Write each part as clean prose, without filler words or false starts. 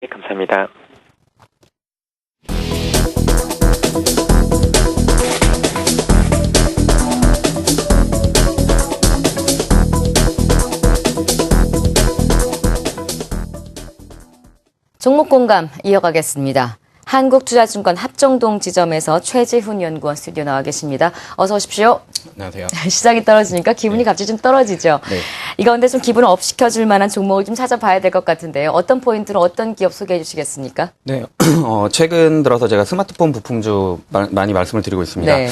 네, 감사합니다. 종목 공감 이어가겠습니다. 한국투자증권 합정동 지점에서 최지훈 연구원 스튜디오 나와 계십니다. 어서 오십시오. 안녕하세요. 시작이 떨어지니까 기분이 갑자기 좀 떨어지죠. 네. 이거 근데 좀 기분을 업 시켜줄 만한 종목을 좀 찾아봐야 될 것 같은데요. 어떤 포인트로 어떤 기업 소개해 주시겠습니까? 네. 최근 들어서 제가 스마트폰 부품주 많이 말씀을 드리고 있습니다. 네.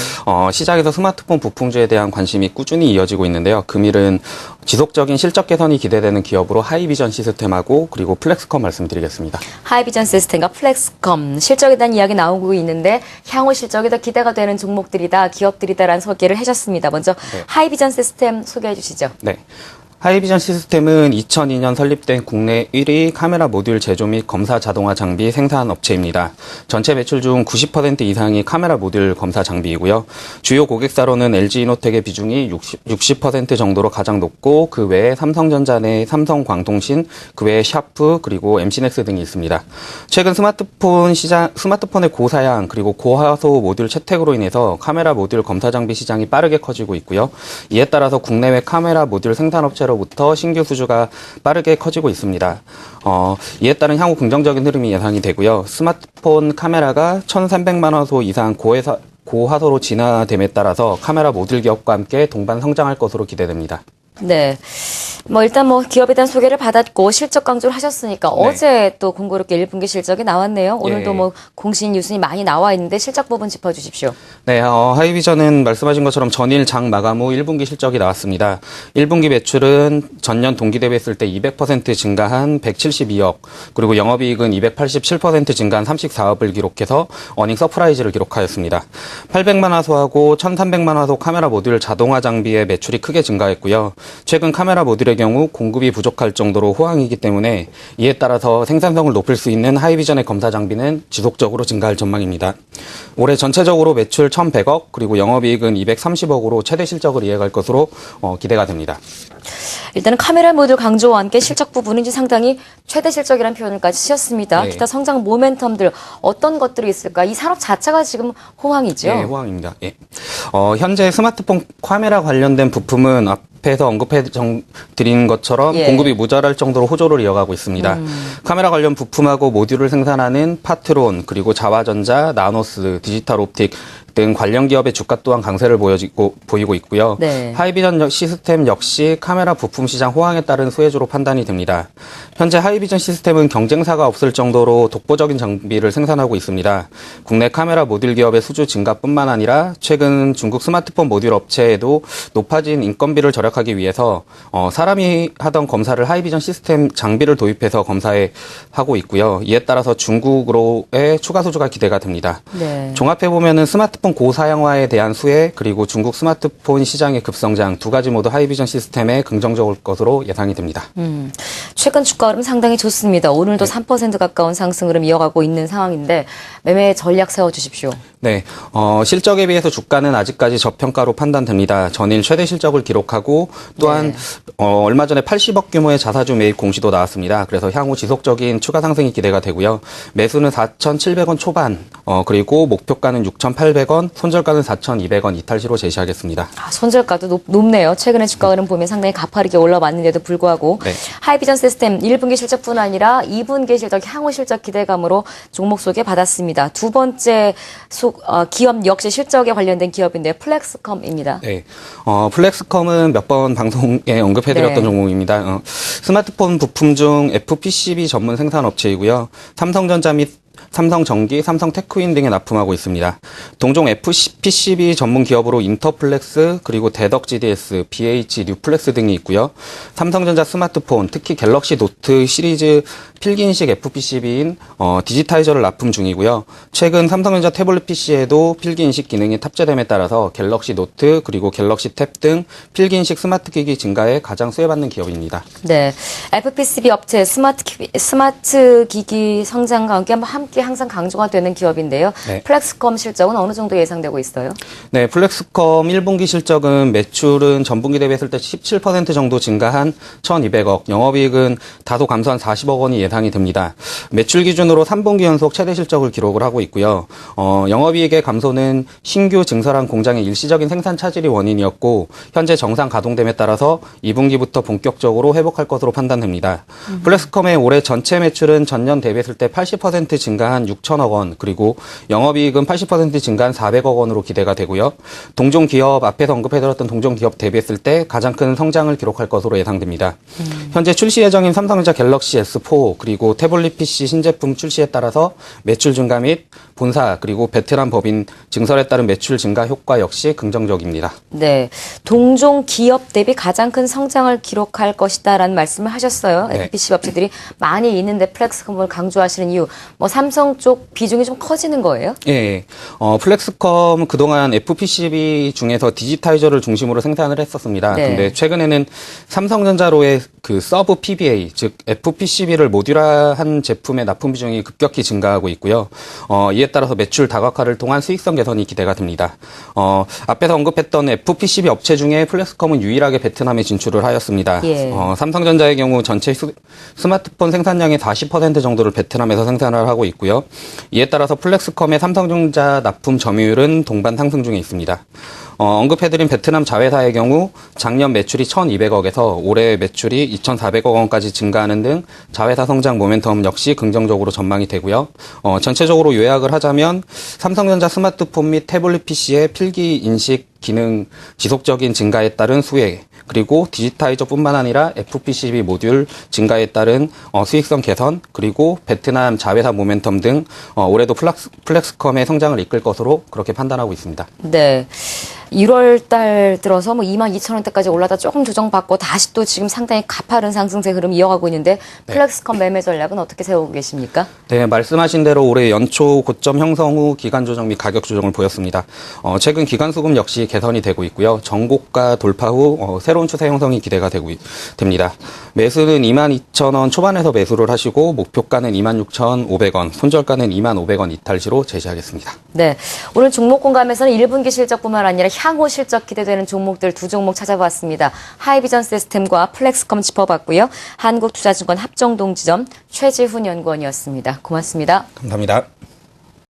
시장에서 스마트폰 부품주에 대한 관심이 꾸준히 이어지고 있는데요. 금일은 지속적인 실적 개선이 기대되는 기업으로 하이비전 시스템하고 그리고 플렉스컴 말씀드리겠습니다. 하이비전 시스템과 플렉스컴 실적에 대한 이야기 나오고 있는데 향후 실적이 더 기대가 되는 종목들이다, 기업들이다라는 소개를 해주셨습니다. 먼저 네. 하이비전 시스템 소개해 주시죠. 네. 하이비전 시스템은 2002년 설립된 국내 1위 카메라 모듈 제조 및 검사 자동화 장비 생산 업체입니다. 전체 매출 중 90% 이상이 카메라 모듈 검사 장비이고요. 주요 고객사로는 LG이노텍의 비중이 60% 정도로 가장 높고 그 외에 삼성전자 내 삼성광통신, 그 외에 샤프 그리고 MC넥스 등이 있습니다. 최근 스마트폰의 고사양 그리고 고화소 모듈 채택으로 인해서 카메라 모듈 검사 장비 시장이 빠르게 커지고 있고요. 이에 따라서 국내외 카메라 모듈 생산업체 로부터 신규 수주가 빠르게 커지고 있습니다. 이에 따른 향후 긍정적인 흐름이 예상이 되고요. 스마트폰 카메라가 1,300만 화소 이상 고화소로 진화됨에 따라서 카메라 모듈 기업과 함께 동반 성장할 것으로 기대됩니다. 네. 일단 기업에 대한 소개를 받았고 실적 강조를 하셨으니까 네. 어제 또 공교롭게 1분기 실적이 나왔네요. 오늘도 예. 공신 뉴스이 많이 나와 있는데 실적 부분 짚어주십시오. 네, 하이비전은 말씀하신 것처럼 전일 장 마감 후 1분기 실적이 나왔습니다. 1분기 매출은 전년 동기 대비했을 때 200% 증가한 172억, 그리고 영업이익은 287% 증가한 34억을 기록해서 어닝 서프라이즈를 기록하였습니다. 800만 화소하고 1,300만 화소 카메라 모듈 자동화 장비의 매출이 크게 증가했고요. 최근 카메라 모듈의 경우 공급이 부족할 정도로 호황이기 때문에 이에 따라서 생산성을 높일 수 있는 하이비전의 검사 장비는 지속적으로 증가할 전망입니다. 올해 전체적으로 매출 1,100억 그리고 영업이익은 230억으로 최대 실적을 이어갈 것으로 기대가 됩니다. 일단은 카메라 모듈 강조와 함께 실적 부분은 이제 상당히 최대 실적이라는 표현을까지 쓰셨습니다. 네. 기타 성장 모멘텀들 어떤 것들이 있을까? 이 산업 자체가 지금 호황이죠. 네, 호황입니다. 예. 현재 스마트폰 카메라 관련된 부품은 앞에서 언급해 드린 것처럼 예. 공급이 모자랄 정도로 호조를 이어가고 있습니다. 카메라 관련 부품하고 모듈을 생산하는 파트론, 그리고 자화전자, 나노스, 디지털 옵틱 등 관련 기업의 주가 또한 강세를 보이고 있고요. 네. 하이비전 시스템 역시 카메라 부품 시장 호황에 따른 수혜주로 판단이 됩니다. 현재 하이비전 시스템은 경쟁사가 없을 정도로 독보적인 장비를 생산하고 있습니다. 국내 카메라 모듈 기업의 수주 증가뿐만 아니라 최근 중국 스마트폰 모듈 업체에도 높아진 인건비를 절약하기 위해서 사람이 하던 검사를 하이비전 시스템 장비를 도입해서 하고 있고요. 이에 따라서 중국으로의 추가 수주가 기대가 됩니다. 네. 종합해보면은 스마트폰 고사양화에 대한 수혜 그리고 중국 스마트폰 시장의 급성장 두 가지 모두 하이비전 시스템에 긍정적일 것으로 예상이 됩니다. 최근 주가 흐름 상당히 좋습니다. 오늘도 3% 가까운 상승 흐름 이어가고 있는 상황인데 매매 전략 세워주십시오. 네, 실적에 비해서 주가는 아직까지 저평가로 판단됩니다. 전일 최대 실적을 기록하고 또한 얼마 전에 80억 규모의 자사주 매입 공시도 나왔습니다. 그래서 향후 지속적인 추가 상승이 기대가 되고요. 매수는 4,700원 초반, 그리고 목표가는 6,800원, 손절가는 4,200원 이탈시로 제시하겠습니다. 손절가도 높네요. 최근에 주가 흐름 보면 상당히 가파르게 올라왔는데도 불구하고 네. 하이비전 시스템 1분기 실적뿐 아니라 2분기 실적, 향후 실적 기대감으로 종목 소개 받았습니다. 두 번째 기업 역시 실적에 관련된 기업인데 플렉스컴입니다. 네, 플렉스컴은 몇 번 방송에 언급해드렸던 네. 종목입니다. 스마트폰 부품 중 FPCB 전문 생산 업체이고요. 삼성전자 및 삼성전기, 삼성테크윈 등에 납품하고 있습니다. 동종 FPCB 전문 기업으로 인터플렉스, 그리고 대덕-GDS, BH, 뉴플렉스 등이 있고요. 삼성전자 스마트폰, 특히 갤럭시 노트 시리즈 필기인식 FPCB인 디지타이저를 납품 중이고요. 최근 삼성전자 태블릿 PC에도 필기인식 기능이 탑재됨에 따라서 갤럭시 노트, 그리고 갤럭시 탭 등 필기인식 스마트 기기 증가에 가장 수혜받는 기업입니다. 네, FPCB 업체 스마트 기기 성장과 함께 한번 함께 항상 강조가 되는 기업인데요. 네. 플렉스컴 실적은 어느 정도 예상되고 있어요? 네, 플렉스컴 1분기 실적은 매출은 전분기 대비했을 때 17% 정도 증가한 1,200억, 영업이익은 다소 감소한 40억 원이 예상이 됩니다. 매출 기준으로 3분기 연속 최대 실적을 기록을 하고 있고요. 영업이익의 감소는 신규 증설한 공장의 일시적인 생산 차질이 원인이었고 현재 정상 가동됨에 따라서 2분기부터 본격적으로 회복할 것으로 판단됩니다. 플렉스컴의 올해 전체 매출은 전년 대비했을 때 80% 증가한 6천억 원, 그리고 영업이익은 80% 증가한 400억 원으로 기대가 되고요. 동종 기업, 앞에서 언급해드렸던 동종 기업 대비했을 때 가장 큰 성장을 기록할 것으로 예상됩니다. 현재 출시 예정인 삼성전자 갤럭시 S4 그리고 태블릿 PC 신제품 출시에 따라서 매출 증가 및 본사 그리고 베트남 법인 증설에 따른 매출 증가 효과 역시 긍정적입니다. 네, 동종 기업 대비 가장 큰 성장을 기록할 것이다라는 말씀을 하셨어요. 네. FPC 업체들이 많이 있는데 플렉스컴을 강조하시는 이유, 뭐 삼성 쪽 비중이 좀 커지는 거예요? 예, 플렉스컴 그동안 FPCB 중에서 디지타이저를 중심으로 생산을 했었습니다. 네. 근데 최근에는 삼성전자로의 그 서브 PBA, 즉 FPCB를 모듈화한 제품의 납품 비중이 급격히 증가하고 있고요. 이에 따라서 매출 다각화를 통한 수익성 개선이 기대가 됩니다. 앞에서 언급했던 FPCB 업체 중에 플렉스컴은 유일하게 베트남에 진출을 하였습니다. 예. 삼성전자의 경우 전체 스마트폰 생산량의 40% 정도를 베트남에서 생산을 하고 있고요. 이에 따라서 플렉스컴의 삼성전자 납품 점유율은 동반 상승 중에 있습니다. 언급해드린 베트남 자회사의 경우 작년 매출이 1,200억에서 올해 매출이 2,400억 원까지 증가하는 등 자회사 성장 모멘텀 역시 긍정적으로 전망이 되고요. 전체적으로 요약을 하자면 삼성전자 스마트폰 및 태블릿 PC의 필기 인식 기능 지속적인 증가에 따른 수혜, 그리고 디지타이저뿐만 아니라 FPCB 모듈 증가에 따른 수익성 개선, 그리고 베트남 자회사 모멘텀 등 올해도 플렉스컴의 성장을 이끌 것으로 그렇게 판단하고 있습니다. 네. 1월 달 들어서 뭐 22,000원대까지 올라다 조금 조정받고 다시 또 지금 상당히 가파른 상승세 흐름 이어가고 있는데 플렉스컴 매매 전략은 어떻게 세우고 계십니까? 네, 말씀하신 대로 올해 연초 고점 형성 후 기간 조정 및 가격 조정을 보였습니다. 최근 기간 수급 역시 개선이 되고 있고요. 전고가 돌파 후 새로운 추세 형성이 기대가 됩니다. 매수는 22,000원 초반에서 매수를 하시고 목표가는 26,500원, 손절가는 25,000원 이탈시로 제시하겠습니다. 네. 오늘 종목 공감에서는 1분기 실적뿐만 아니라 향후 실적 기대되는 종목들 두 종목 찾아봤습니다. 하이비전 시스템과 플렉스컴 짚어봤고요. 한국투자증권 합정동지점 최지훈 연구원이었습니다. 고맙습니다. 감사합니다.